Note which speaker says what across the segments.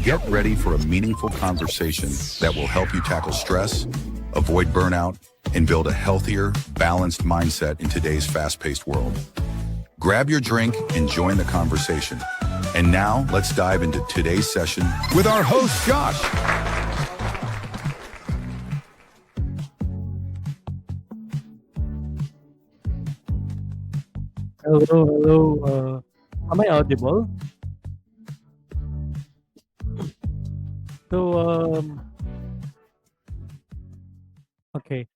Speaker 1: Get ready for a meaningful conversation that will help you tackle stress, avoid burnout, and build a healthier, balanced mindset in today's fast paced world. Grab your drink and join the conversation. And now, let's dive into today's session with our host, Josh.
Speaker 2: Hello, hello. Am I audible? So, okay.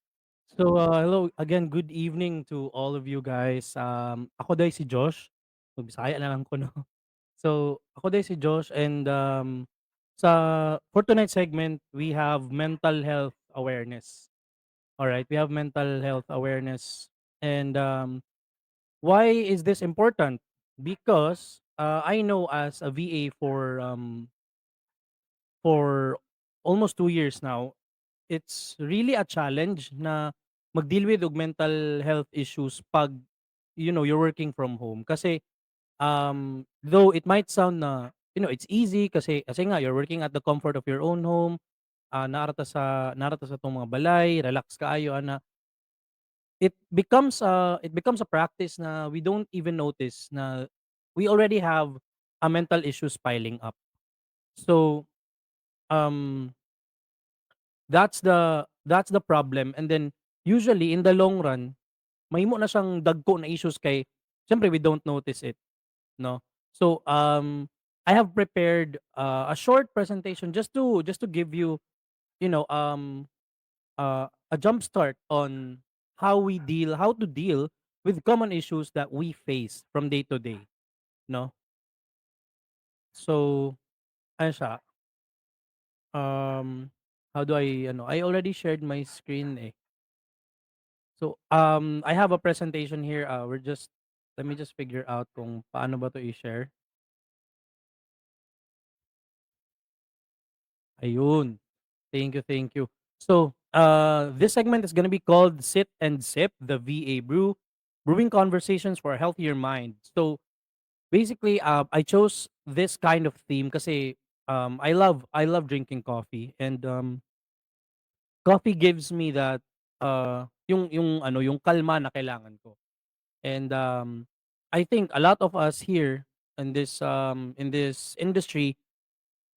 Speaker 2: So, hello again. Good evening to all of you guys. Ako day si Josh. So, Bisaya na lang ko, no? So, ako day si Josh and for tonight's segment, we have mental health awareness. All right, we have mental health awareness. And why is this important? Because I know as a VA for almost 2 years now, it's really a challenge na mag-deal with og mental health issues pag, you're working from home. Kasi, though it might sound na, it's easy kasi nga you're working at the comfort of your own home, narata sa tong mga balay, relax kaayo ana. It becomes a practice na we don't even notice na we already have a mental issues piling up. So, um that's the problem, and then usually in the long run mahimo na siyang dagko na issues kay siyempre we don't notice it, no? So, I have prepared a short presentation just to give you, you know, a jump start on how to deal with common issues that we face from day to day, no? So, ano siya, um, how do I already shared my screen, eh. So, I have a presentation here. Let me just figure out kung paano ba to i-share. Ayun. Thank you, thank you. So, this segment is gonna be called Sit and Sip, the VA Brewing Conversations for a Healthier Mind. So, basically, I chose this kind of theme kasi I love drinking coffee, and coffee gives me that yung kalma na kailangan ko. And I think a lot of us here in this industry,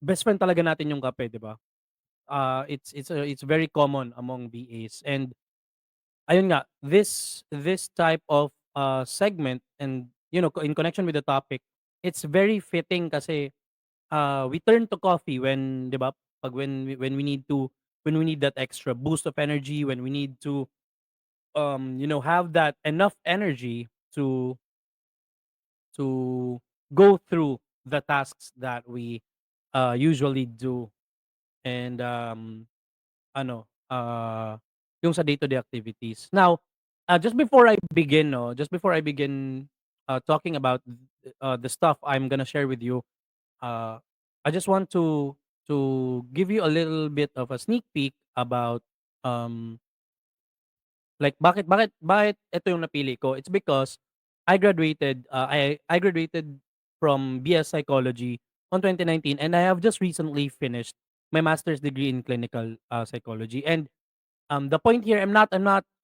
Speaker 2: best friend talaga natin yung kape, 'di ba? It's very common among VAs, and ayun nga, this type of segment, and in connection with the topic, it's very fitting kasi we turn to coffee when, 'di ba, pag when we need that extra boost of energy, when we need to have that enough energy to go through the tasks that we usually do, and ano yung sa day-to-day activities. Now, just before I begin, no, just before I begin talking about the stuff I'm gonna share with you, uh, I just want to give you a little bit of a sneak peek about um like bakit ito yung napili ko. It's because I graduated from BS Psychology on 2019, and I have just recently finished my master's degree in clinical psychology. And the point here, I'm not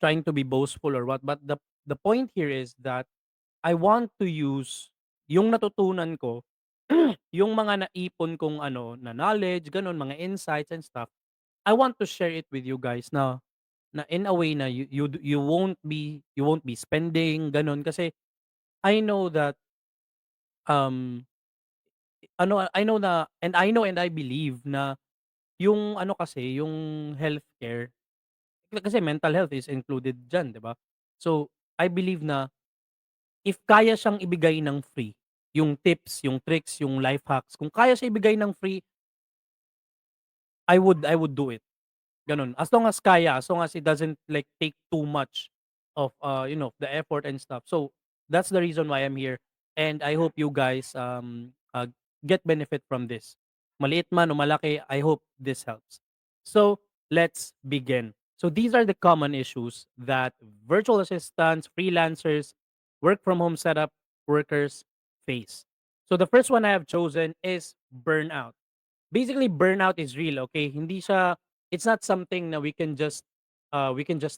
Speaker 2: trying to be boastful or what, but the point here is that I want to use yung natutunan ko, yung mga naipon kong na knowledge, gano'n, mga insights and stuff. I want to share it with you guys na in a way na you won't be spending gano'n, kasi I know that I know na, and I know and I believe na yung kasi yung healthcare, kasi mental health is included diyan, 'di ba? So, I believe na if kaya siyang ibigay ng free, yung tips, yung tricks, yung life hacks, kung kaya siya ibigay ng free, I would do it. Gano'n. As long as kaya, as long as it doesn't like take too much of the effort and stuff. So that's the reason why I'm here, and I hope you guys get benefit from this. Maliit man o malaki, I hope this helps. So let's begin. So these are the common issues that virtual assistants, freelancers, work from home setup workers face. So the first one I have chosen is burnout. basically burnout is real, okay? Hindi siya it's not something na we can just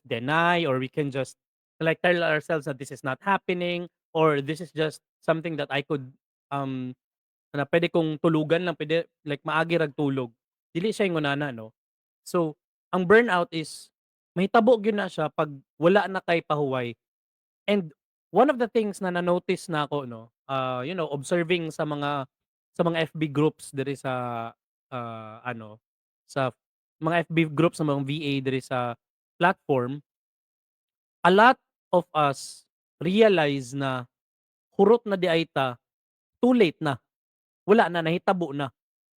Speaker 2: deny, or we can just like tell ourselves that this is not happening, or this is just something that I could um na pwede kong tulugan lang, pwede like maagi rag tulog. Dili siya ingonana, no? So, ang burnout is mahitabo gyud na siya 'pag wala na kay pahuway. And one of the things na na-notice na ako, no, observing sa mga FB groups diri sa, ano, sa mga FB groups sa mga VA diri sa platform, a lot of us realize na hurot na di ay ta, too late na, wala na, nahitabo na.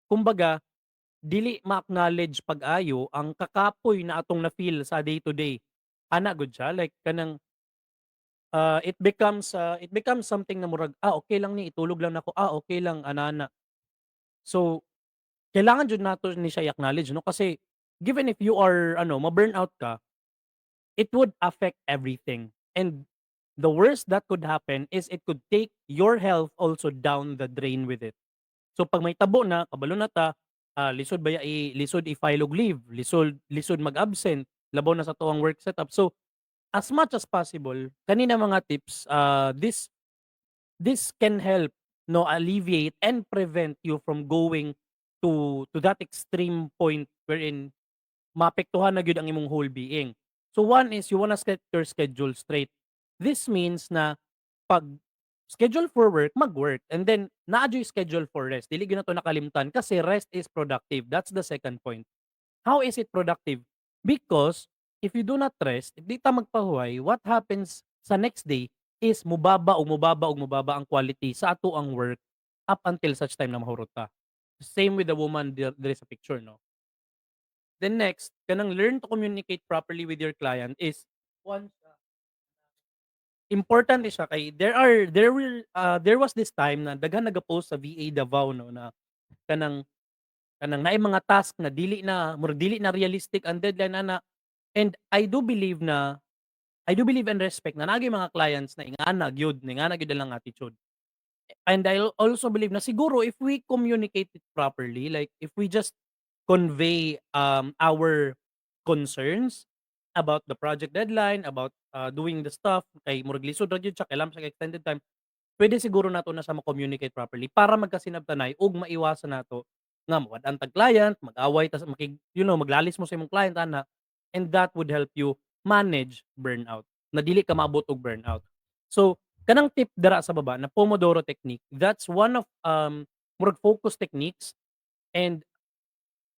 Speaker 2: Kumbaga, dili ma-acknowledge pag-ayo ang kakapoy na atong na-feel sa day to day. Ana gud siya, like kanang it becomes something na murag, okay lang ni itulog lang nako, okay lang anana. So, kailangan jud nato ni siya i-acknowledge, no, kasi given if you are ma-burnout ka, it would affect everything. And the worst that could happen is it could take your health also down the drain with it. So, 'pag may tabo na, kabalo na ta, lisod i-file og leave, lisod mag-absent, labaw na sa tuwang work setup. So, as much as possible, kanina mga tips, this can help, no, alleviate and prevent you from going to that extreme point wherein maapektuhan na gyud ang imong whole being. So one is you wanna set your schedule straight. This means na 'pag schedule for work, mag-work, and then naa dyo'y schedule for rest. Dili gyud nato nakalimtan kasi rest is productive. That's the second point. How is it productive? Because if you do not rest, if di ta magpahuway, what happens sa next day is mubaba ug mubaba ug mubaba ang quality sa ato ang work up until such time na mahurot ta. Same with the woman diri sa picture, no? Then next, kanang learn to communicate properly with your client is one siya, important siya kay there was this time na daghan naga-post sa VA Davao, no, na kanang kanang naay mga task na dili na realistic ang deadline ana. And I do believe and respect na naagay mga clients na ingana gyud lang attitude. And I also believe na siguro if we communicate it properly, like if we just convey our concerns about the project deadline, about doing the stuff kay murag lisod ra gyud siya, kailangan sa extended time. Pwede siguro nato na siya ma-communicate properly para magkasinabtanay ug maiwasan nato nga mawad-an tag client, mag-away tas maglalis mo sa imong client ana, and that would help you manage burnout, na dili ka maabot og burnout. So, kanang tip dara sa baba na Pomodoro technique, that's one of murag focus techniques. And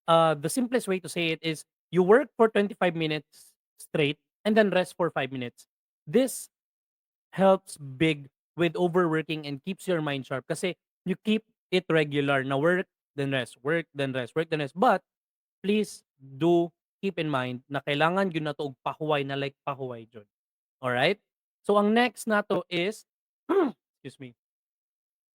Speaker 2: the simplest way to say it is you work for 25 minutes straight and then rest for 5 minutes. This helps big with overworking and keeps your mind sharp kasi you keep it regular na work, then rest, work, then rest, work, then rest. But please do keep in mind na kailangan yun na to og pahuway na like pahuway jud. Alright? So ang next nato is excuse me,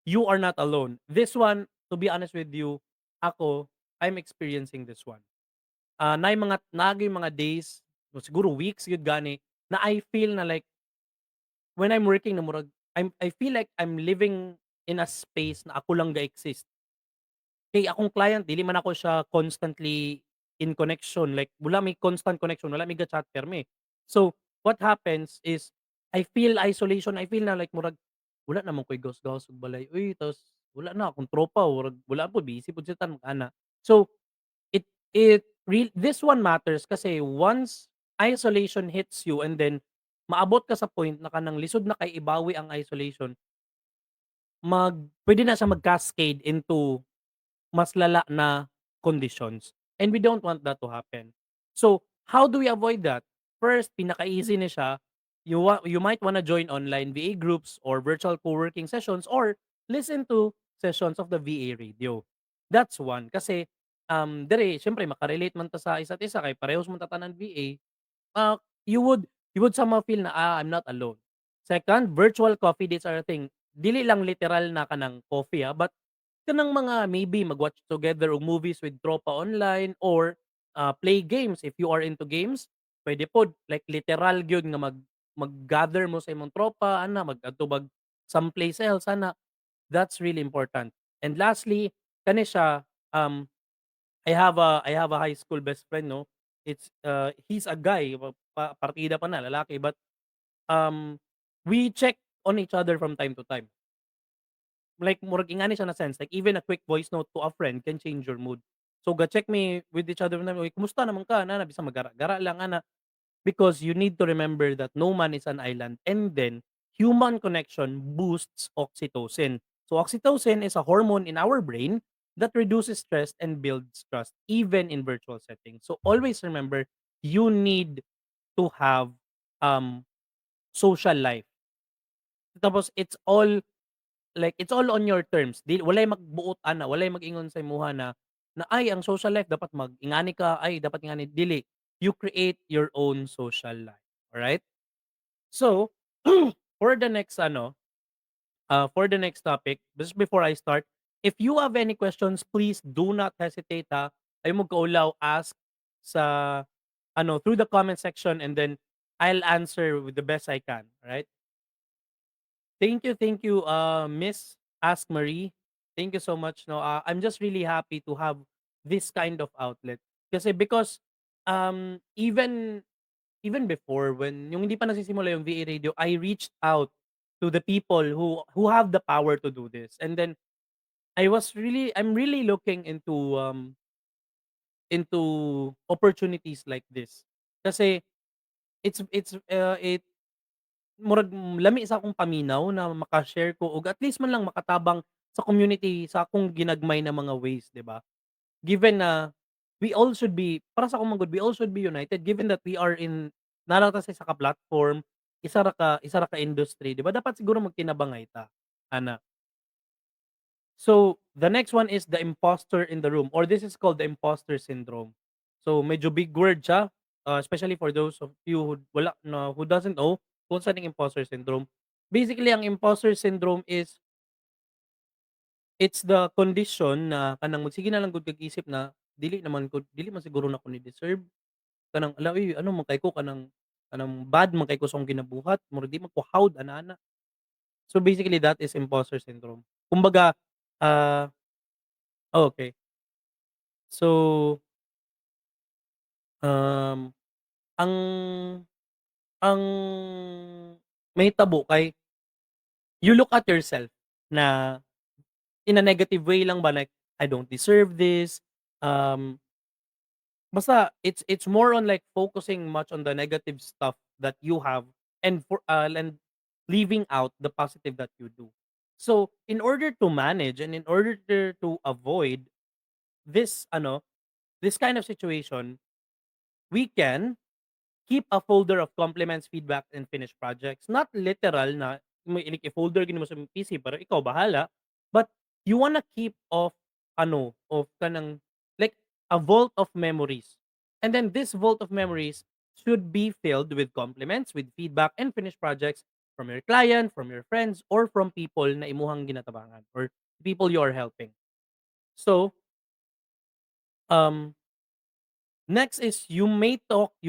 Speaker 2: you are not alone. This one, to be honest with you, ako, I'm experiencing this one. Naay mga days, o siguro weeks yun gani, na I feel na like when I'm working na murag I feel like I'm living in a space na ako lang ga-exist. Kay akong client dili man ako siya constantly in connection, like wala may constant connection, wala may ga-chat perme. So, what happens is I feel isolation, I feel na like murag wala naman ko'y gahos-gahos ug balay, uy, tapos wala na akong tropa, murag wala po busy pud sila mag-ana. So, this one matters kasi once isolation hits you and then maabot ka sa point na kanang lisod na kay ibawi ang isolation, puwede na siya mag-cascade into mas lala na conditions, and we don't want that to happen. So, how do we avoid that? First, pinaka-easy na siya, you might wanna join online VA groups or virtual co-working sessions or listen to sessions of the VA radio. That's one, kasi, diri siyempre maka-relate man ta sa isa't isa kay parehas man ta tanan VA. uh, you would somehow feel na, I'm not alone. Second, virtual coffee dates are a thing. Dili lang literal na kanang coffee, but kanang mga maybe mag-watch together og movies with tropa online or play games if you are into games. Pwede pod like literal gyud nga mag-gather mo sa imong tropa ana mag-adto someplace else ana. That's really important. And lastly, kani siya, I have a high school best friend, no. He's a guy, partida pa na, lalaki, but um we check on each other from time to time. Like murag ingani siya na sense, like even a quick voice note to a friend can change your mood. So ga check me with each other na, "Uy, kumusta naman ka?" Na bisang magara-gara lang ana. Because you need to remember that no man is an island, and then human connection boosts oxytocin. So oxytocin is a hormone in our brain that reduces stress and builds trust even in virtual settings. So always remember, you need to have um social life. Tapos it's all on your terms. Walay magbuot ana, walay mag-ingon sa imuha na ay ang social life dapat mag-ingani ka, ay dapat ingani dili. You create your own social life. Alright? So, for the next for the next topic, just before I start, if you have any questions, please do not hesitate ha. Ay mo kaulaw, ask sa through the comment section, and then I'll answer with the best I can, right? Thank you, Miss Ask Marie. Thank you so much. No, I'm just really happy to have this kind of outlet. Because even before, when yung hindi pa nagsisimula yung VA Radio, I reached out to the people who have the power to do this. And then I'm really looking into opportunities like this. Kasi it murag lami sa akong paminaw na maka-share ko og at least man lang makatabang sa community sa akong ginagmay na mga ways, 'di ba? Given na we all should be para sa akong manggod, we all should be united given that we are in nara ta sa isa ka platform, isa ra ka industry, 'di ba? Dapat siguro magtinabangay ta, ana. So, the next one is the imposter in the room, or this is called the imposter syndrome. So, medyo big word siya, especially for those of you who doesn't know kung saan yung imposter syndrome. Basically, ang imposter syndrome is it's the condition na kanang magsige na lang gud kag isip na dili man siguro nako ni deserve kanang ala uy ano man kay ko kanang bad man kay ko sa akong ginabuhat murag di man ko hawd ana-ana. So basically that is imposter syndrome. Kumbaga, ah, okay. So, um, ang ang mahitabo kay you look at yourself na in a negative way lang ba, like, "I don't deserve this." Um, Basta it's more on like focusing much on the negative stuff that you have, and leaving out the positive that you do. So, in order to manage and in order to avoid this this kind of situation, we can keep a folder of compliments, feedback, and finished projects. Not literal na may folder gini mo sa PC pero ikaw bahala. But you wanna keep of kanang like a vault of memories. And then this vault of memories should be filled with compliments, with feedback, and finished projects from your client, from your friends, or from people na imuhang ginatabangan or people you are helping. So, um, next is you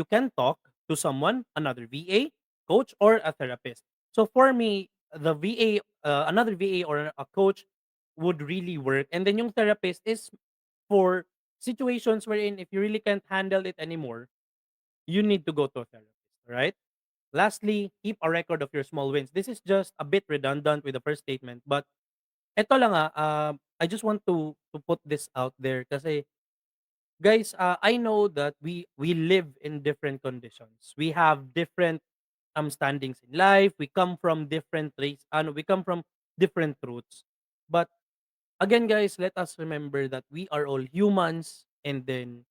Speaker 2: can talk to someone, another VA, coach, or a therapist. So for me, the VA, another VA or a coach would really work. And then yung therapist is for situations wherein if you really can't handle it anymore, you need to go to a therapist, right? Lastly, keep a record of your small wins. This is just a bit redundant with the first statement, but eto lang I just want to put this out there kasi guys, I know that we live in different conditions. We have different standings in life. We come from different race. We come from different roots. But again, guys, let us remember that we are all humans, and then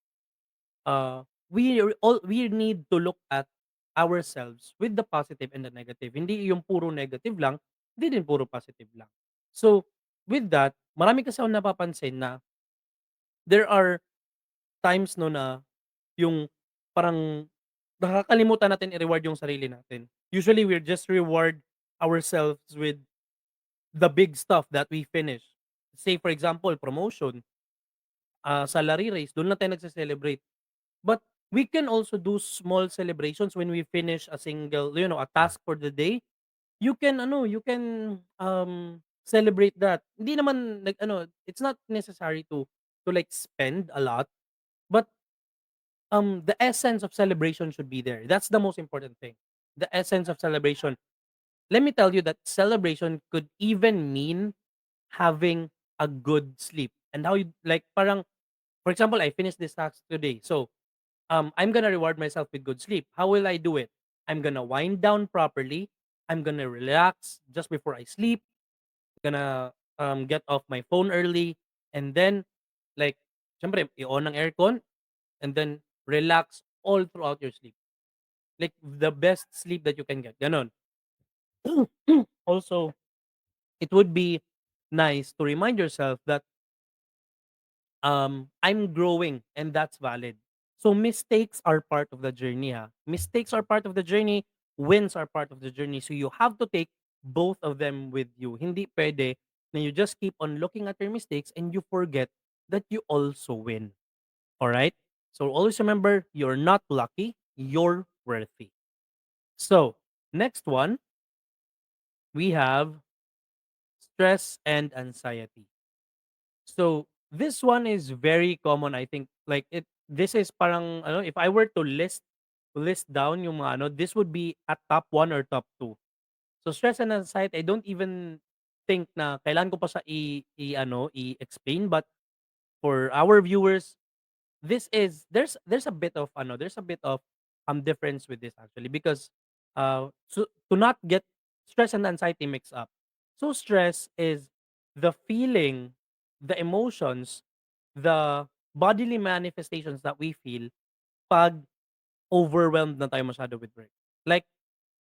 Speaker 2: we need to look at ourselves with the positive and the negative. Hindi yung puro negative lang, hindi din puro positive lang. So, with that, marami kasi akong napapansin na there are times no na yung parang nakakalimutan natin i-reward yung sarili natin. Usually, we just reward ourselves with the big stuff that we finish. Say for example, promotion, salary raise, dun lang tayo nagse-celebrate. But we can also do small celebrations when we finish a single, a task for the day. You can celebrate that. Hindi naman it's not necessary to to like spend a lot, but the essence of celebration should be there. That's the most important thing. The essence of celebration. Let me tell you that celebration could even mean having a good sleep. And how you like parang for example, I finished this task today. So I'm gonna reward myself with good sleep. How will I do it? I'm gonna wind down properly. I'm gonna relax just before I sleep. Gonna get off my phone early, and then like syempre i-on ang aircon, and then relax all throughout your sleep. Like the best sleep that you can get. Ganon. Also, it would be nice to remind yourself that I'm growing and that's valid. So mistakes are part of the journey, ha. Mistakes are part of the journey, wins are part of the journey. So you have to take both of them with you. Hindi pwede na you just keep on looking at your mistakes and you forget that you also win. All right? So always remember you're not lucky, you're worthy. So, next one, we have stress and anxiety. So this one is very common, I think. Like this is parang ano, if I were to list down yung mga ano, this would be at top one or top two. So stress and anxiety, I don't even think na kailangan ko pa siya i-explain, but for our viewers, this is there's a bit of ano, there's a bit of difference with this actually because so to not get stress and anxiety mixed up. So stress is the feeling, the emotions, the bodily manifestations that we feel pag overwhelmed na tayo masyado with work. Like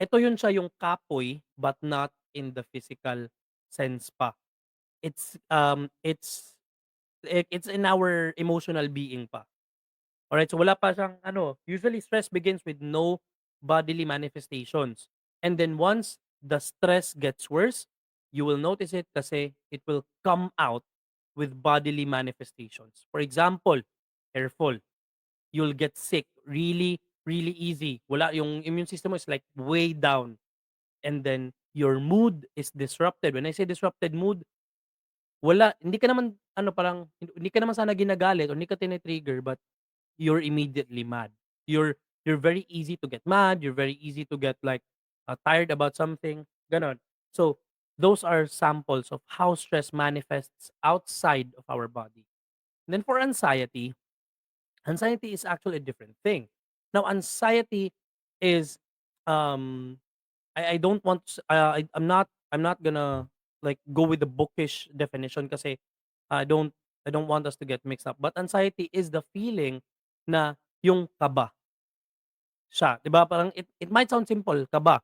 Speaker 2: ito yun siya yung kapoy but not in the physical sense pa. It's in our emotional being pa. Alright, so wala pa siyang ano, usually stress begins with no bodily manifestations. And then once the stress gets worse, you will notice it kasi it will come out with bodily manifestations. For example, hair fall. You'll get sick really, really easy. Wala, yung immune system mo is like way down. And then your mood is disrupted. When I say disrupted mood, wala, hindi ka naman, ano parang, hindi ka naman sana ginagalit or hindi ka tinitrigger, but you're immediately mad. You're very easy to get mad, you're very easy to get like tired about something, ganon. So those are samples of how stress manifests outside of our body. And then for anxiety, anxiety is actually a different thing. Now anxiety is um I don't want I'm not gonna like go with the bookish definition kasi I don't I don't want us to get mixed up. But anxiety is the feeling na yung kaba siya, 'di ba? Parang it might sound simple, kaba,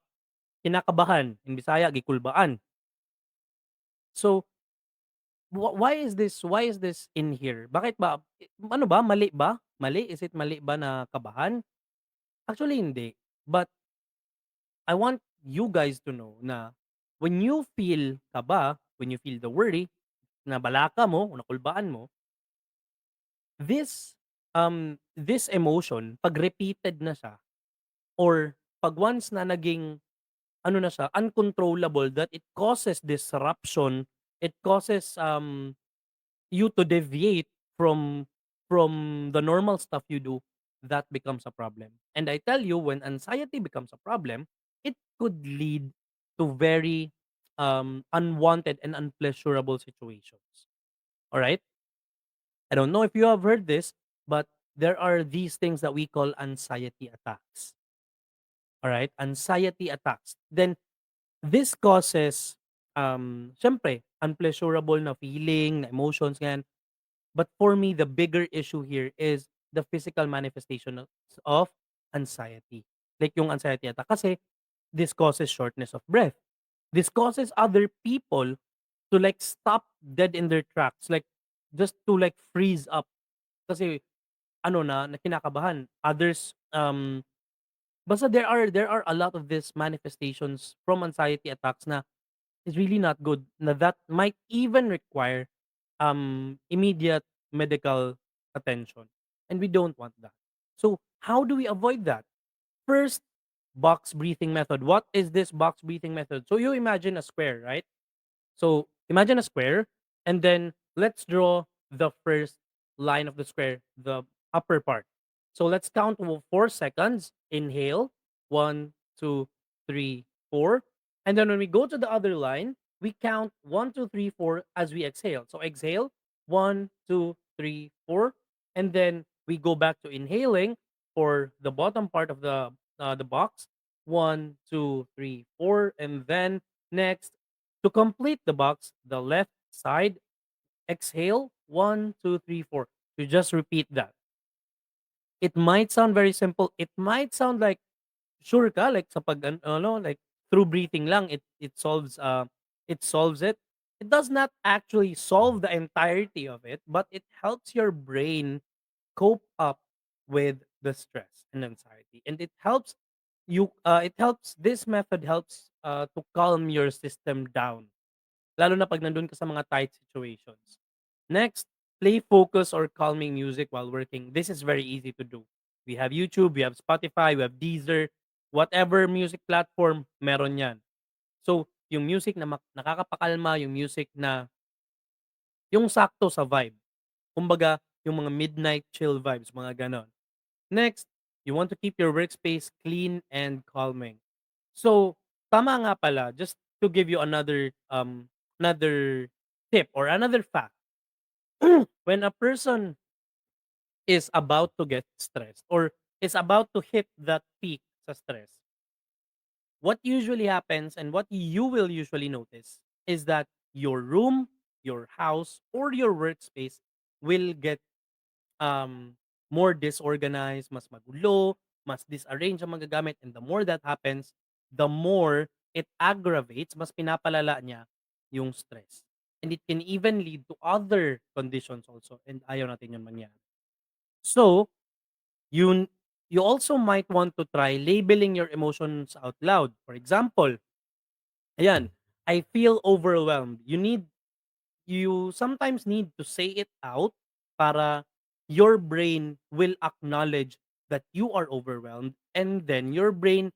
Speaker 2: kinakabahan, in Bisaya gikulbaan. So why is this in here? Bakit ba ano ba mali ba? Mali? Is it mali ba na kabahan? Actually hindi. But I want you guys to know na when you feel kaba, when you feel the worry, na balaka mo o nakulbaan mo, this emotion 'pag repeated na siya or 'pag once na naging ano na siya, uncontrollable that it causes disruption, it causes, you to deviate from the normal stuff you do, that becomes a problem. And I tell you, when anxiety becomes a problem, it could lead to very, unwanted and unpleasurable situations. Alright? I don't know if you have heard this, but there are these things that we call anxiety attacks. Alright? Anxiety attacks. Then this causes, siyempre, unpleasurable na feeling, na emotions, ganyan. But for me, the bigger issue here is the physical manifestation of anxiety. Like yung anxiety attack. Kasi this causes shortness of breath. This causes other people to like stop dead in their tracks. Like just to like freeze up. Kasi ano na kinakabahan. Others, basta there are a lot of these manifestations from anxiety attacks na is really not good. Na that might even require immediate medical attention. And we don't want that. So, how do we avoid that? First, box breathing method. What is this box breathing method? So, you imagine a square, right? So, imagine a square, and then let's draw the first. line of the square, the upper part. So let's count 4 seconds. Inhale, one, two, three, four. And then when we go to the other line, we count one, two, three, four as we exhale. So exhale, one, two, three, four. And then we go back to inhaling for the bottom part of the box. One, two, three, four. And then next, to complete the box, the left side, exhale, one, two, three, four. You just repeat that. It might sound very simple. It might sound like sure ka like sa pag ano like through breathing lang it solves it. It does not actually solve the entirety of it, but it helps your brain cope up with the stress and anxiety, and it helps this method helps to calm your system down, lalo na 'pag nandun ka sa mga tight situations. Next, play focus or calming music while working. This is very easy to do. We have YouTube, we have Spotify, we have Deezer, whatever music platform, meron 'yan. So, yung music na nakakapakalma, yung music na yung sakto sa vibe. Kumbaga, yung mga midnight chill vibes, mga gano'n. Next, you want to keep your workspace clean and calming. So, tama nga pala, just to give you another tip or another fact. When a person is about to get stressed or is about to hit that peak sa stress, what usually happens and what you will usually notice is that your room, your house, or your workspace will get um more disorganized, mas magulo, mas disarrange ang magagamit, and the more that happens, the more it aggravates, mas pinapalala niya yung stress. And it can even lead to other conditions also, and ayaw natin yun mangyari. So, you you also might want to try labeling your emotions out loud. For example, ayan, I feel overwhelmed. You sometimes need to say it out para your brain will acknowledge that you are overwhelmed, and then your brain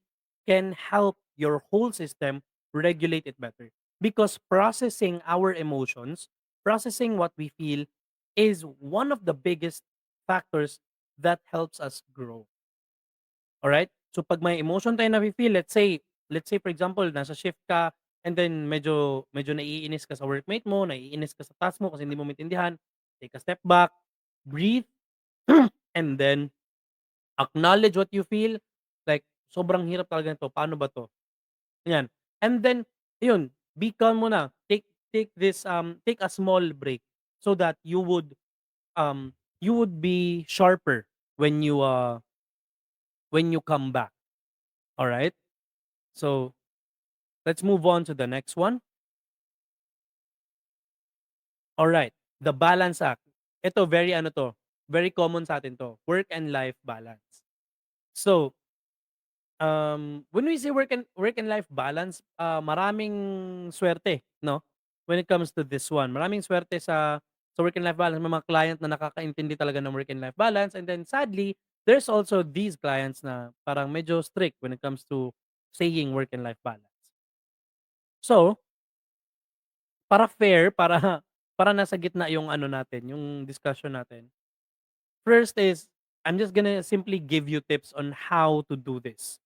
Speaker 2: can help your whole system regulate it better, because processing our emotions, processing what we feel, is one of the biggest factors that helps us grow. All right? So pag may emotion tayo nafi-feel, let's say for example, nasa shift ka and then medyo naiinis ka sa workmate mo, naiinis ka sa task mo kasi hindi mo maintindihan, take a step back, breathe, and then acknowledge what you feel. Like, sobrang hirap talaga nito, paano ba 'to? Yan. And then, ayun, be calm muna. Take a small break so that you would be sharper when you come back. All right? So, let's move on to the next one. All right, the balance act. Ito very ano 'to, very common sa atin 'to, work and life balance. So, when we say work and life balance, maraming swerte 'no, when it comes to this one. Maraming swerte sa work and life balance. May mga client na nakakaintindi talaga ng work and life balance, and then sadly, there's also these clients na parang medyo strict when it comes to saying work and life balance. So, para fair, para para nasa gitna yung ano natin, yung discussion natin. First is, I'm just gonna simply give you tips on how to do this,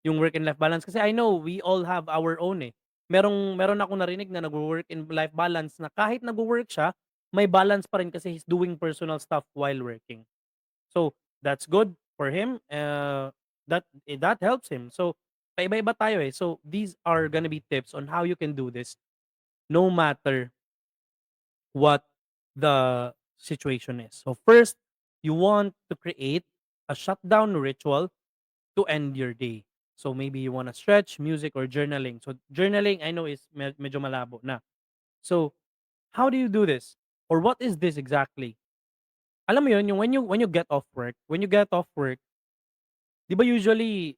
Speaker 2: yung work and life balance. Kasi I know we all have our own, eh. Meron akong narinig na nagwo-work and life balance na kahit nagwo-work siya, may balance pa rin kasi he's doing personal stuff while working. So, that's good for him, that helps him. So, paiba-iba tayo, eh. So, these are gonna be tips on how you can do this no matter what the situation is. So first, you want to create a shutdown ritual to end your day. So maybe you want to stretch, music, or journaling. So journaling, I know is medyo malabo na. So how do you do this? Or what is this exactly? Alam mo yun, yung when you get off work, 'di ba usually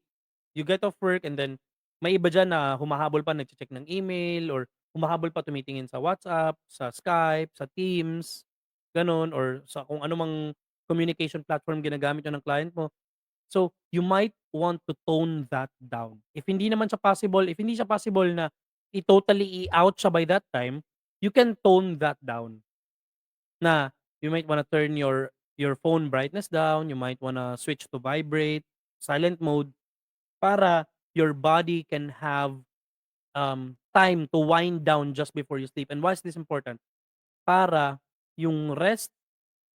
Speaker 2: you get off work and then may iba diyan na humahabol pa nagche-check ng email or humahabol pa tumitingin sa WhatsApp, sa Skype, sa Teams, gano'n or sa kung ano mang communication platform ginagamit niyo ng client mo. So, you might want to tone that down. If hindi siya possible na i-totally i-out siya by that time, you can tone that down na You might wanna turn your phone brightness down, you might wanna switch to vibrate, silent mode, para your body can have, time to wind down just before you sleep. And why is this important? Para yung rest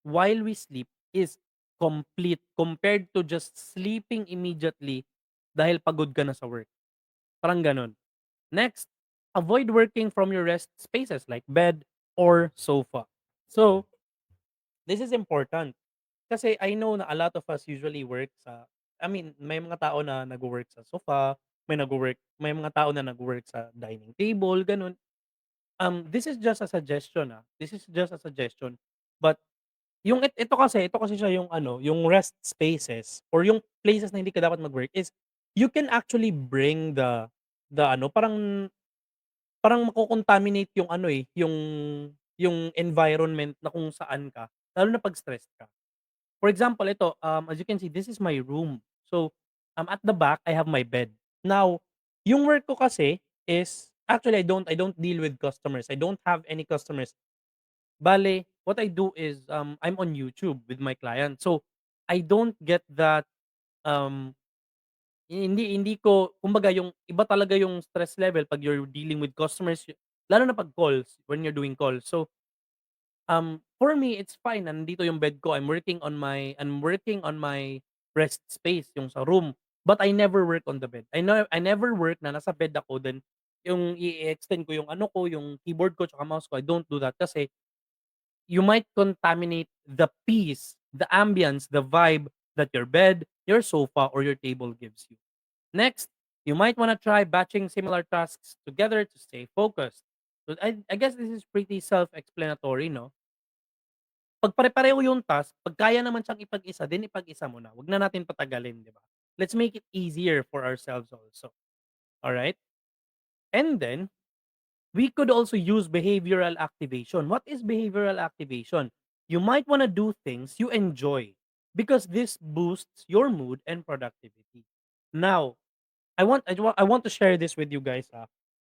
Speaker 2: while we sleep is complete compared to just sleeping immediately dahil pagod ka na sa work, parang gano'n. Next, avoid working from your rest spaces like bed or sofa. So, this is important kasi I know na a lot of us usually work sa I mean, may mga tao na nagwo-work sa sofa, may mga tao na nagwo-work sa dining table, gano'n. This is just a suggestion, this is just a suggestion. But ito kasi siya yung ano, yung rest spaces or yung places na hindi ka dapat mag-work is you can actually bring the ano, parang parang mako-contaminate yung ano, eh, yung environment na kung saan ka, lalo na 'pag stressed ka. For example, ito, as you can see, this is my room. So, at the back, I have my bed. Now, yung work ko kasi is actually, I don't deal with customers. I don't have any customers. Bale, what I do is, I'm on YouTube with my client. So, I don't get that, um, hindi ko kumbaga yung iba talaga yung stress level 'pag you're dealing with customers, lalo na 'pag calls, when you're doing calls. So, for me, it's fine na nandito yung bed ko. I'm working on my rest space, yung sa room. But I never work on the bed. I never work na nasa bed ako then yung i-extend ko yung ano ko, yung keyboard ko tsaka mouse ko. I don't do that kasi you might contaminate the peace, the ambience, the vibe that your bed, your sofa, or your table gives you. Next, you might want to try batching similar tasks together to stay focused. So I guess this is pretty self-explanatory, no? 'Pag pare-pareho yung task, 'pag kaya naman siyang ipag-isa, then ipag-isa mo na. 'Wag na natin patagalin, 'di ba? Let's make it easier for ourselves also, alright? And then, we could also use behavioral activation. What is behavioral activation? You might wanna do things you enjoy because this boosts your mood and productivity. Now, I want to share this with you guys,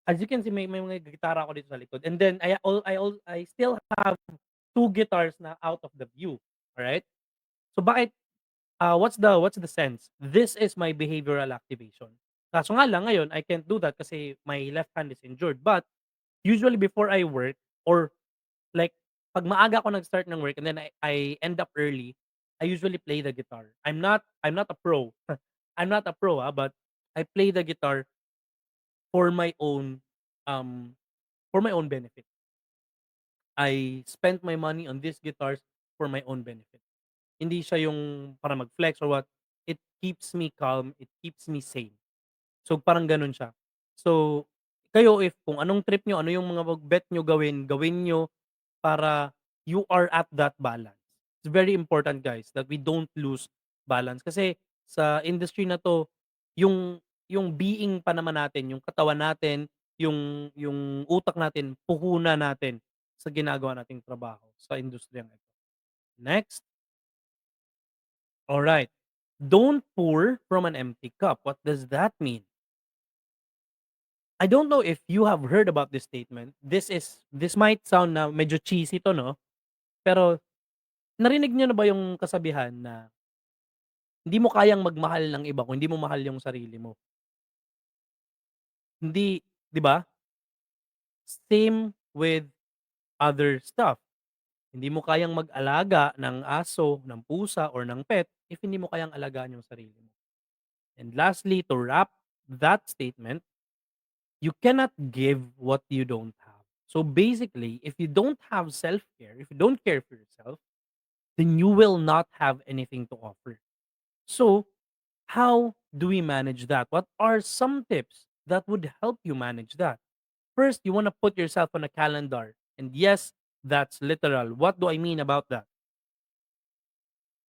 Speaker 2: As you can see, may mga gitara ako dito sa likod, and then I still have 2 guitars na out of the view, alright? So bakit, what's the sense? This is my behavioral activation. Kaso nga lang ngayon I can't do that kasi my left hand is injured. But usually before I work or like 'pag maaga ako nag-start ng work and then I end up early, I usually play the guitar. I'm not a pro. I'm not a pro, but I play the guitar for my own, um, for my own benefit. I spent my money on these guitars for my own benefit. Hindi siya yung para mag-flex or what. It keeps me calm, it keeps me sane. So, parang gano'n siya. So, kayo if kung anong trip niyo, ano yung mga bet niyo gawin, gawin niyo para you are at that balance. It's very important, guys, that we don't lose balance kasi sa industry na 'to, yung being pa naman natin, yung katawan natin, yung utak natin, puhunan natin sa ginagawa nating trabaho sa industriyang ito. Next, alright. Don't pour from an empty cup. What does that mean? I don't know if you have heard about this statement. This might sound na medyo cheesy 'to, 'no? Pero narinig niyo na ba yung kasabihan na hindi mo kayang magmahal ng iba kung hindi mo mahal yung sarili mo? Hindi, 'di ba? Same with other stuff. Hindi mo kayang mag-alaga ng aso, ng pusa, or ng pet if hindi mo kayang alagaan yung sarili mo. And lastly, to wrap that statement, you cannot give what you don't have. So basically, if you don't have self-care, if you don't care for yourself, then you will not have anything to offer. So, how do we manage that? What are some tips that would help you manage that? First, you want to put yourself on a calendar. And yes, that's literal. What do I mean about that?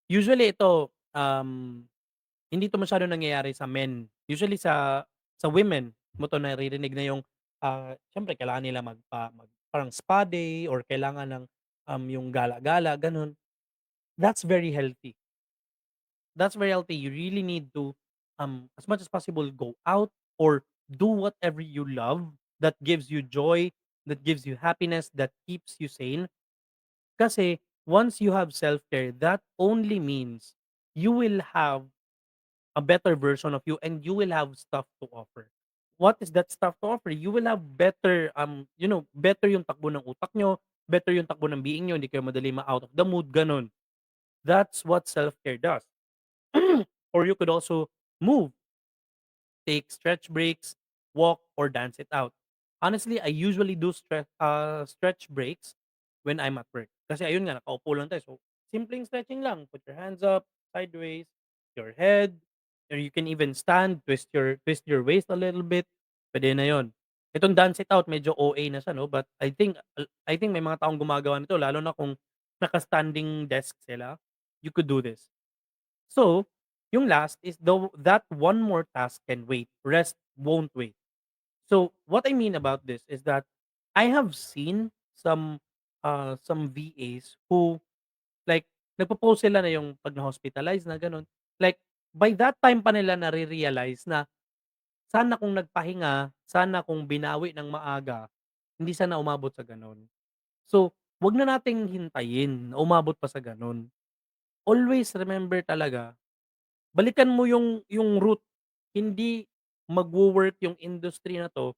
Speaker 2: Usually ito, hindi 'to masyadong nangyayari sa men. Usually sa women mo 'to naririnig na yung, siyempre kailangan nila parang spa day or kailangan ng, yung gala-gala, gano'n. That's very healthy. That's very healthy. You really need to, as much as possible, go out or do whatever you love that gives you joy, that gives you happiness, that keeps you sane. Kasi once you have self-care, that only means you will have a better version of you and you will have stuff to offer. What is that stuff to offer? You will have better, better yung takbo ng utak nyo, better yung takbo ng being nyo, hindi kayo madali ma-out of the mood, ganun. That's what self-care does. Or you could also move, take stretch breaks, walk, or dance it out. Honestly, I usually do stretch breaks when I'm at work. Kasi ayun nga, nakaupo lang tayo. So, simpleng stretching lang. Put your hands up, sideways, your head, or you can even stand, twist your waist a little bit. Pwede na yon. Itong dance it out, medyo OA na siya, no? But I think may mga taong gumagawa nito, lalo na kung naka-standing desk sila, you could do this. So, yung last is that one more task can wait. Rest won't wait. So, what I mean about this is that I have seen some VAs who like nagpo-post sila na yung pag na-hospitalize na gano'n. Like by that time pa nila nare-realize na sana kung nagpahinga, sana kung binawi ng maaga, hindi sana umabot sa gano'n. So, 'wag na nating hintayin na umabot pa sa gano'n. Always remember talaga, balikan mo yung root. Hindi magwo-work yung industry na 'to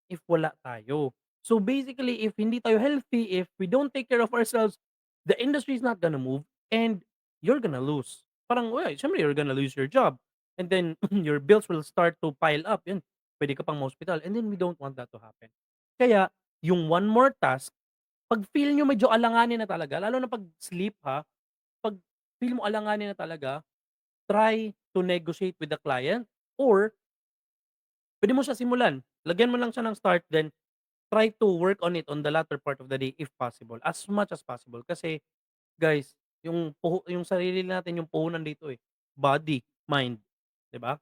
Speaker 2: if wala tayo. So basically, if hindi tayo healthy, if we don't take care of ourselves, the industry is not gonna move and you're gonna lose. Parang, well, siyempre you're gonna lose your job. And then your bills will start to pile up. Yun, pwede ka pang hospital. And then we don't want that to happen. Kaya, yung one more task, pag feel nyo medyo alanganin na talaga, lalo na pag sleep ha, pag feel mo alanganin na talaga, try to negotiate with the client or pwede mo siya simulan. Lagyan mo lang siya ng start, then try to work on it on the latter part of the day if possible, as much as possible. Kasi guys, yung sarili natin yung puhunan dito, eh, body, mind, 'di ba?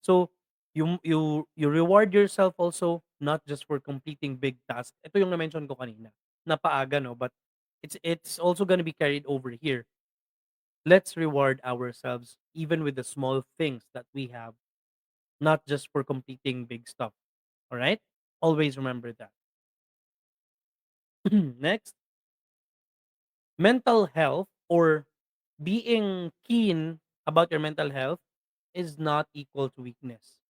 Speaker 2: So, you reward yourself also not just for completing big tasks. Ito yung na-mention ko kanina, na paaga 'no, but it's also gonna be carried over here. Let's reward ourselves even with the small things that we have, not just for completing big stuff, alright? Always remember that. Next, mental health or being keen about your mental health is not equal to weakness.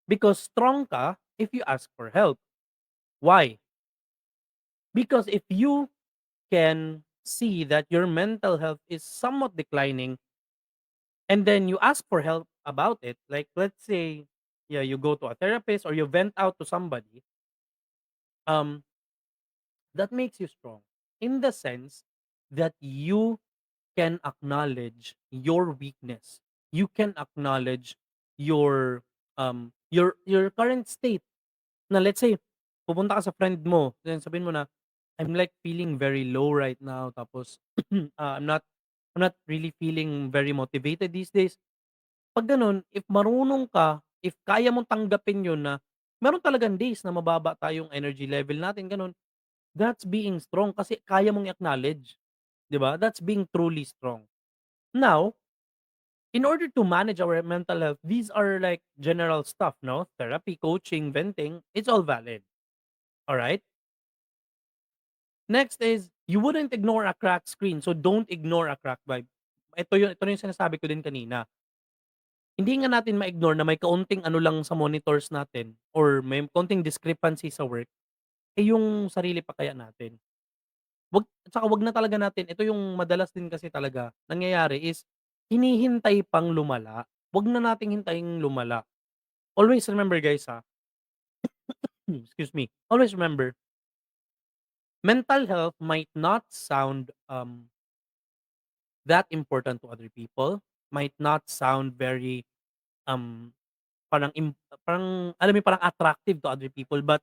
Speaker 2: Because strong ka if you ask for help. Why? Because if you can see that your mental health is somewhat declining and then you ask for help about it, like let's say, yeah, you go to a therapist or you vent out to somebody, um, that makes you strong in the sense that you can acknowledge your weakness. You can acknowledge your current state. Na let's say, pupunta ka sa friend mo, then sabihin mo na, "I'm like feeling very low right now." Tapos, I'm not really feeling very motivated these days. 'Pag gano'n, if marunong ka, if kaya mong tanggapin 'yun na meron talagang days na mababa tayong energy level natin, gano'n, that's being strong kasi kaya mong i-acknowledge, 'di ba? That's being truly strong. Now, in order to manage our mental health, these are like general stuff, no? Therapy, coaching, venting, it's all valid. All right? Next is you wouldn't ignore a cracked screen. So don't ignore a cracked vibe. Ito yung sinasabi ko din kanina. Hindi nga natin ma-ignore na may kaunting ano lang sa monitors natin or may kaunting discrepancy sa work, eh yung sarili pa kaya natin. Wag na talaga natin, ito yung madalas din kasi talaga nangyayari is hinihintay pang lumala. Wag na nating hintayin lumala. Always remember guys ha, excuse me. Always remember, mental health might not sound that important to other people, might not sound very um parang parang alam mo parang attractive to other people, but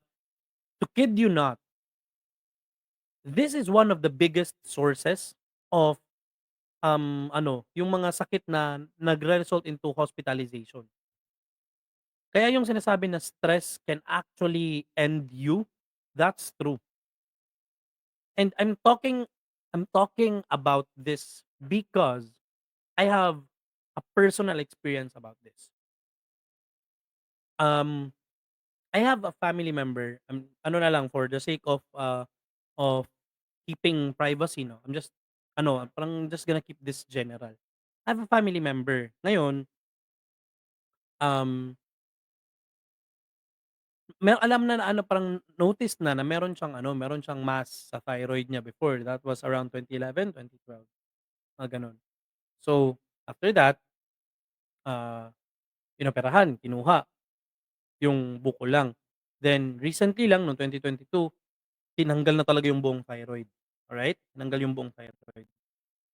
Speaker 2: to kid you not, this is one of the biggest sources of yung mga sakit na nagre-result into hospitalization. Kaya yung sinasabi na stress can actually end you, that's true. And I'm talking about this because I have a personal experience about this. Um, I have a family member, ano na lang for the sake of keeping privacy 'no, I'm just ano, parang just gonna keep this general. I have a family member. Ngayon, um, alam na ano, parang notice na meron siyang ano, meron siyang mass sa thyroid niya before. That was around 2011, 2012, mga gano'n. So, after that, ah, inoperahan, kinuha yung buko lang. Then recently lang noong 2022, tinanggal na talaga yung buong thyroid, alright? Tinanggal yung buong thyroid.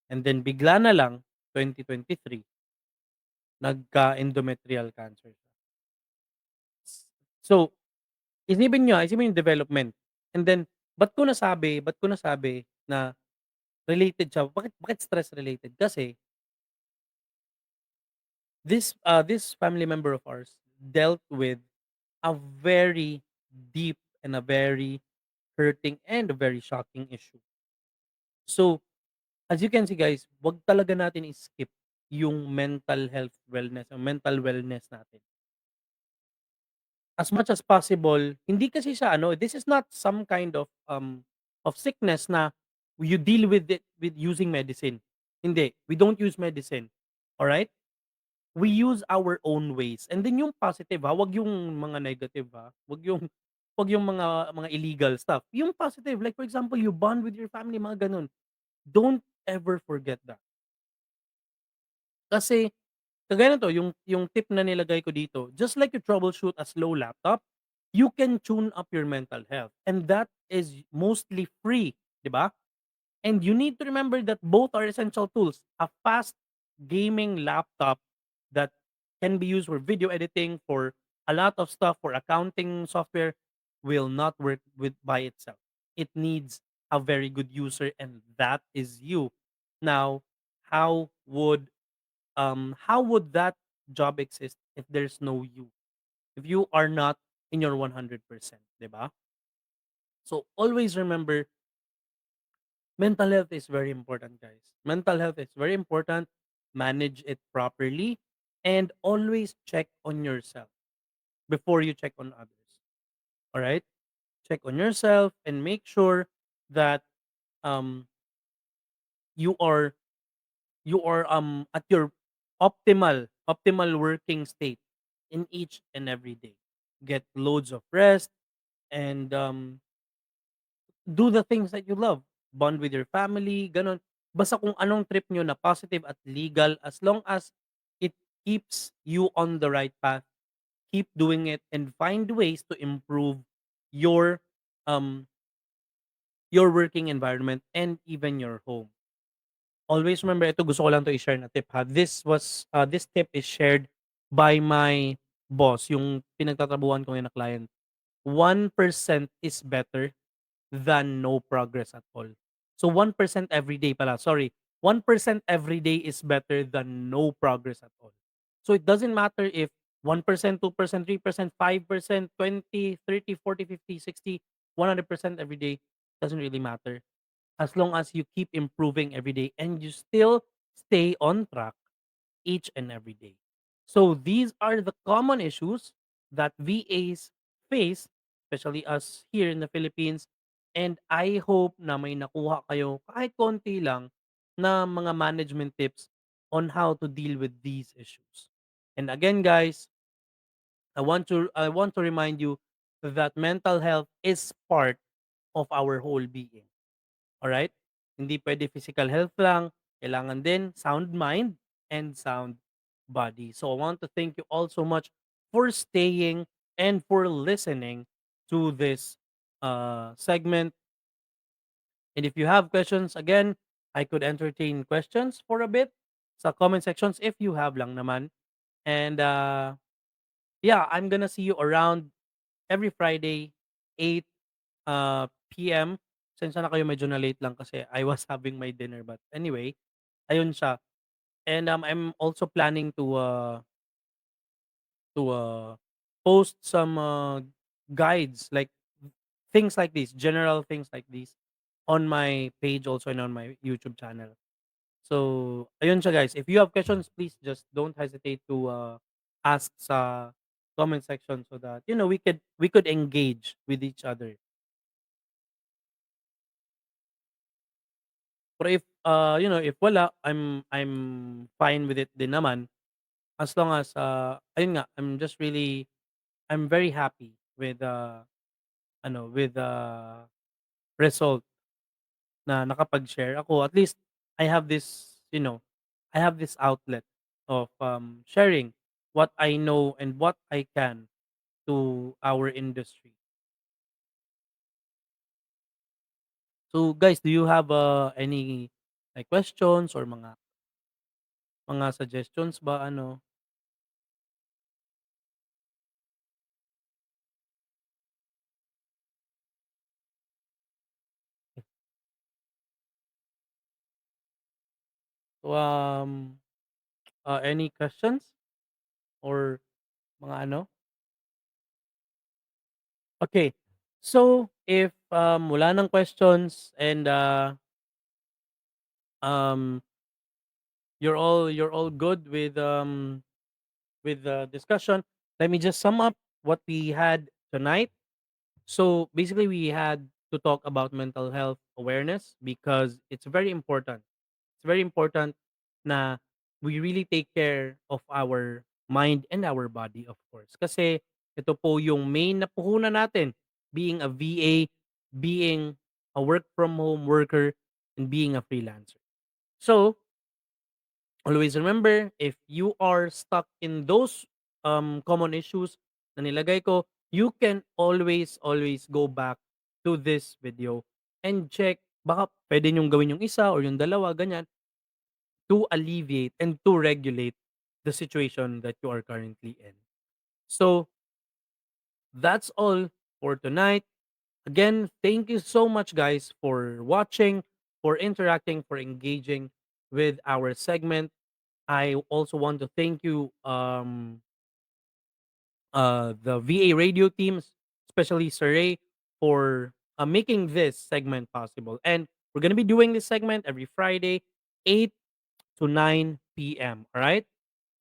Speaker 2: And then bigla na lang, 2023, nagka-endometrial cancer siya. So, isipin yung development. And then, ba't ko nasabi na related siya, bakit stress related? Kasi this family member of ours dealt with a very deep and a very hurting and a very shocking issue. So, as you can see guys, 'wag talaga natin i-skip yung mental health wellness, yung mental wellness natin. As much as possible, hindi kasi siya ano, this is not some kind of sickness na you deal with it with using medicine. Hindi, we don't use medicine. Alright? We use our own ways. And then yung positive ha, 'wag yung mga negative ha. 'Wag yung mga illegal stuff. Yung positive, like for example, you bond with your family, mga gano'n. Don't ever forget that. Kasi kagaya nito, yung tip na nilagay ko dito, just like you troubleshoot a slow laptop, you can tune up your mental health, and that is mostly free, 'di ba? And you need to remember that both are essential tools. A fast gaming laptop that can be used for video editing, for a lot of stuff, for accounting software, will not work with by itself. It needs a very good user, and that is you. Now, how would how would that job exist if there's no you? If you are not in your 100%, 'di ba? So always remember, mental health is very important, guys. Mental health is very important. Manage it properly and always check on yourself before you check on others. All right? Check on yourself and make sure that um you are at your optimal working state in each and every day. Get loads of rest and do the things that you love. Bond with your family, ganun. Basta kung anong trip nyo na positive at legal, as long as it keeps you on the right path, keep doing it and find ways to improve your um your working environment and even your home. Always remember, ito gusto ko lang 'to i-share na tip ha. This tip is shared by my boss, yung pinagtatrabahuhan ko ngayon na client. 1% is better than no progress at all. So 1% every day pala, sorry. 1% every day is better than no progress at all. So it doesn't matter if 1%, 2%, 3%, 5%, 20, 30, 40, 50, 60, 100% every day, doesn't really matter. As long as you keep improving every day and you still stay on track each and every day. So these are the common issues that VAs face, especially us here in the Philippines. And I hope na may nakuha kayo kahit konti lang na mga management tips on how to deal with these issues. And again, guys, I want to remind you that mental health is part of our whole being. Alright? Hindi pwede physical health lang, kailangan din sound mind and sound body. So I want to thank you all so much for staying and for listening to this segment. And if you have questions, again, I could entertain questions for a bit sa comment sections if you have lang naman. And yeah, I'm gonna see you around every Friday, 8 PM. Pasensya na kayo medyo na late lang kasi I was having my dinner, but anyway, ayun siya. And I'm also planning to post some guides like things like this, general things like this on my page also and on my YouTube channel. So ayun siya guys. If you have questions, please just don't hesitate to ask sa comment section so that you know we could engage with each other. But if if wala, I'm fine with it din naman as long as ayun nga, I'm very happy with with the result na nakapag-share ako. At least I have I have this outlet of sharing what I know and what I can to our industry. So guys, do you have any like questions or mga suggestions ba ano? So, any questions or mga ano? Okay. So, if wala ng questions and um you're all good with the discussion, let me just sum up what we had tonight. So, basically we had to talk about mental health awareness because it's very important. It's very important na we really take care of our mind and our body, of course. Kasi ito po yung main na puhunan natin, being a VA, being a work from home worker, and being a freelancer. So, always remember, if you are stuck in those common issues na nilagay ko, you can always go back to this video and check baka pwede nyong gawin yung isa or yung dalawa, ganyan, to alleviate and to regulate the situation that you are currently in. So that's all for tonight. Again, thank you so much, guys, for watching, for interacting, for engaging with our segment. I also want to thank you, the VA radio teams, especially Sir Ray, for making this segment possible. And we're gonna be doing this segment every Friday, 8 to 9 p.m. All right.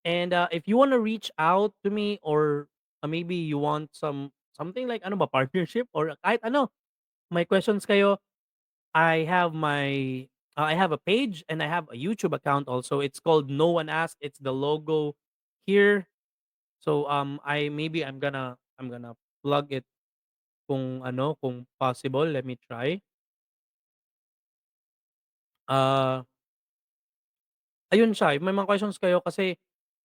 Speaker 2: And if you want to reach out to me or maybe you want something like ano ba partnership or kahit ano, may questions kayo, I have a page and I have a YouTube account also. It's called No One Asked. It's the logo here. So I'm gonna plug it kung possible. Let me try. Uh ayun siya. If may mga questions kayo kasi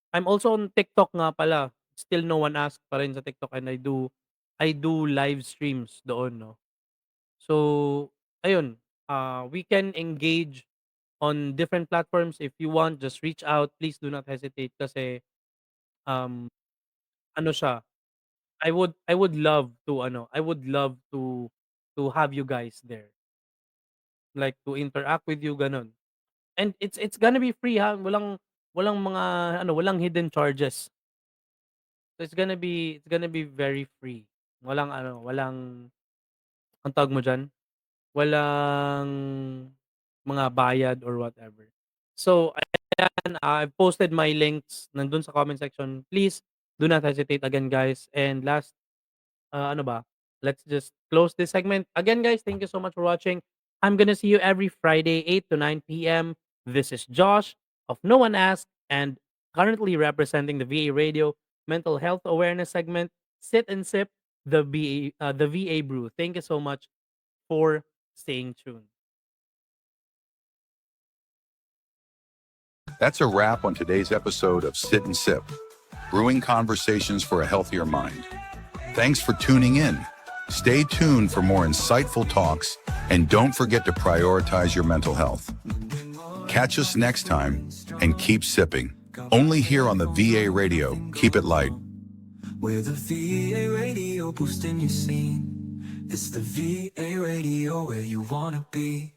Speaker 2: I'm also on TikTok nga pala. Still No One Asked pa rin sa TikTok and I do live streams doon, no. So ayun, we can engage on different platforms. If you want, just reach out. Please do not hesitate kasi um ano siya, I would love to to have you guys there. Like to interact with you ganun. And it's gonna be free ha. Walang mga walang hidden charges. So it's gonna be very free. Walang ang tawag mo diyan? Walang mga bayad or whatever. So ayan, I've posted my links nandun sa comment section. Please do not hesitate again, guys. And last, ano ba? Let's just close this segment. Again, guys, thank you so much for watching. I'm gonna see you every Friday, 8 to 9 p.m. This is Josh of No One Asked and currently representing the VA Radio Mental Health Awareness segment. Sit and sip the VA brew. Thank you so much for staying tuned.
Speaker 1: That's a wrap on today's episode of Sit and Sip, brewing conversations for a healthier mind. Thanks for tuning in. Stay tuned for more insightful talks, and don't forget to prioritize your mental health. Catch us next time, and keep sipping. Only here on the VA Radio. Keep it light.
Speaker 3: With the VA Radio boosting your scene. It's the VA Radio where you wanna be.